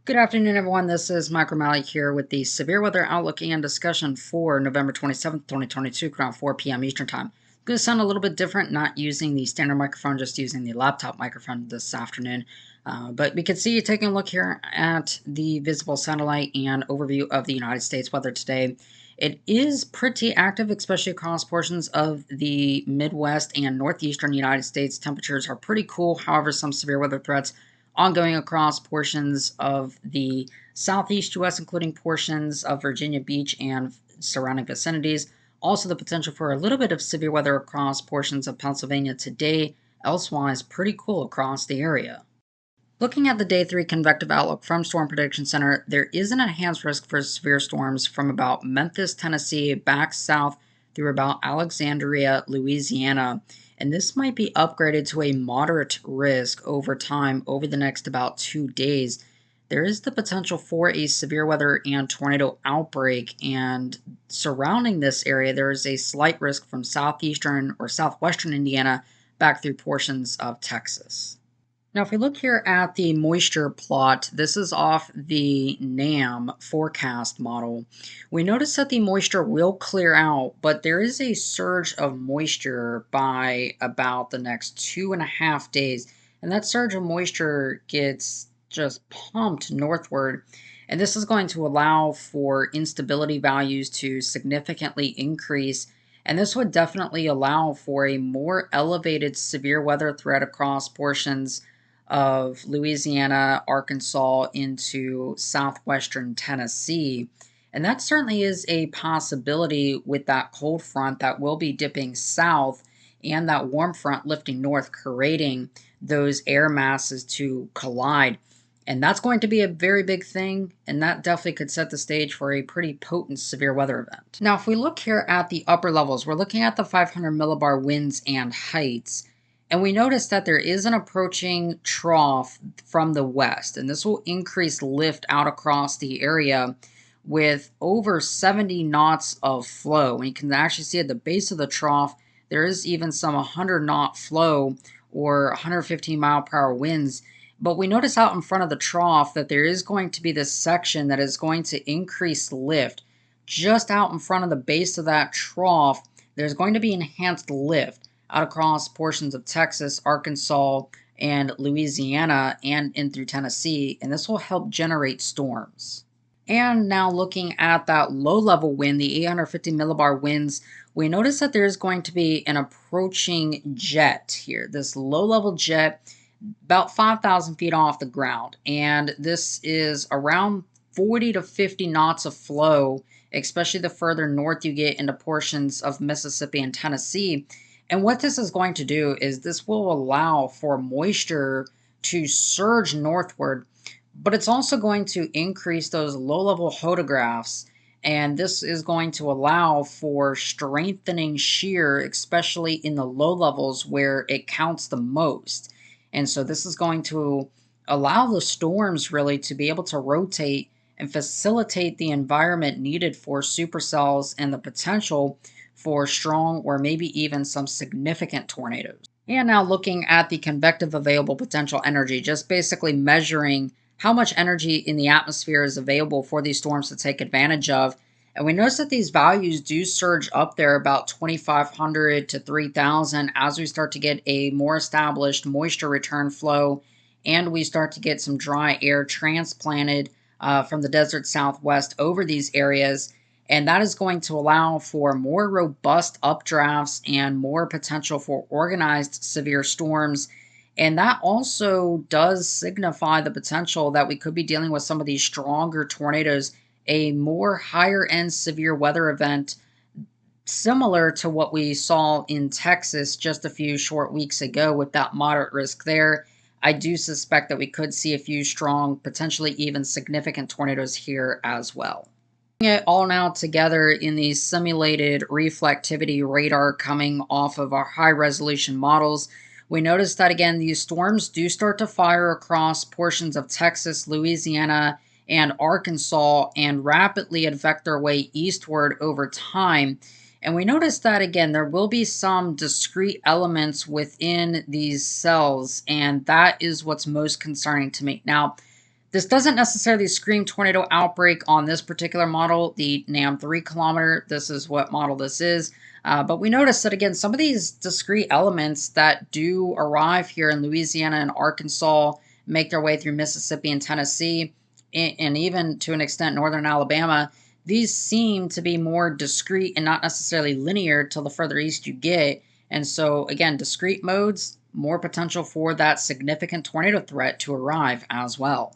Good afternoon, everyone. This is Mike O'Malley here with the Severe Weather Outlook and discussion for November 27th, 2022, around 4 p.m. Eastern Time. It's going to sound a little bit different, not using the standard microphone, just using the laptop microphone this afternoon. But we can see you taking a look here at the visible satellite and overview of the United States weather today. It is pretty active, especially across portions of the Midwest and Northeastern United States. Temperatures are pretty cool. However, some severe weather threats ongoing across portions of the southeast U.S., including portions of Virginia Beach and surrounding vicinities. Also, the potential for a little bit of severe weather across portions of Pennsylvania today. Elsewise, pretty cool across the area. Looking at the Day 3 convective outlook from Storm Prediction Center, there is an enhanced risk for severe storms from about Memphis, Tennessee, back south through about Alexandria, Louisiana. And this might be upgraded to a moderate risk over time over the next about 2 days. There is the potential for a severe weather and tornado outbreak, and surrounding this area, there is a slight risk from southeastern or southwestern Indiana back through portions of Texas. Now, if we look here at the moisture plot, this is off the NAM forecast model. We notice that the moisture will clear out, but there is a surge of moisture by about the next 2.5 days. And that surge of moisture gets just pumped northward. And this is going to allow for instability values to significantly increase. And this would definitely allow for a more elevated severe weather threat across portions of Louisiana, Arkansas into southwestern Tennessee. And that certainly is a possibility with that cold front that will be dipping south and that warm front lifting north, creating those air masses to collide. And that's going to be a very big thing, and that definitely could set the stage for a pretty potent severe weather event. Now, if we look here at the upper levels, we're looking at the 500 millibar winds and heights. And we notice that there is an approaching trough from the west, and this will increase lift out across the area with over 70 knots of flow. And you can actually see at the base of the trough, there is even some 100 knot flow or 115 mile per hour winds. But we notice out in front of the trough that there is going to be this section that is going to increase lift. Just out in front of the base of that trough, there's going to be enhanced lift out across portions of Texas, Arkansas, and Louisiana, and in through Tennessee, and this will help generate storms. And now looking at that low-level wind, the 850 millibar winds, we notice that there's going to be an approaching jet here. This low-level jet, about 5,000 feet off the ground, and this is around 40 to 50 knots of flow, especially the further north you get into portions of Mississippi and Tennessee. And what this is going to do is this will allow for moisture to surge northward, but it's also going to increase those low-level hodographs, and this is going to allow for strengthening shear, especially in the low levels where it counts the most. And so this is going to allow the storms really to be able to rotate and facilitate the environment needed for supercells and the potential for strong or maybe even some significant tornadoes. And now looking at the convective available potential energy, just basically measuring how much energy in the atmosphere is available for these storms to take advantage of. And we notice that these values do surge up there about 2,500 to 3,000 as we start to get a more established moisture return flow and we start to get some dry air transplanted from the desert southwest over these areas. And that is going to allow for more robust updrafts and more potential for organized severe storms. And that also does signify the potential that we could be dealing with some of these stronger tornadoes, a more higher end severe weather event, similar to what we saw in Texas just a few short weeks ago with that moderate risk there. I do suspect that we could see a few strong, potentially even significant tornadoes here as well. It all now together in the simulated reflectivity radar coming off of our high resolution models, we notice that again these storms do start to fire across portions of Texas, Louisiana, and Arkansas and rapidly affect their way eastward over time. And we notice that again there will be some discrete elements within these cells, and that is what's most concerning to me. Now, This doesn't necessarily scream tornado outbreak on this particular model, the NAM 3 kilometer. This is what model this is. But we notice that, again, some of these discrete elements that do arrive here in Louisiana and Arkansas make their way through Mississippi and Tennessee, and even to an extent northern Alabama. These seem to be more discrete and not necessarily linear till the further east you get. And so, again, discrete modes, more potential for that significant tornado threat to arrive as well.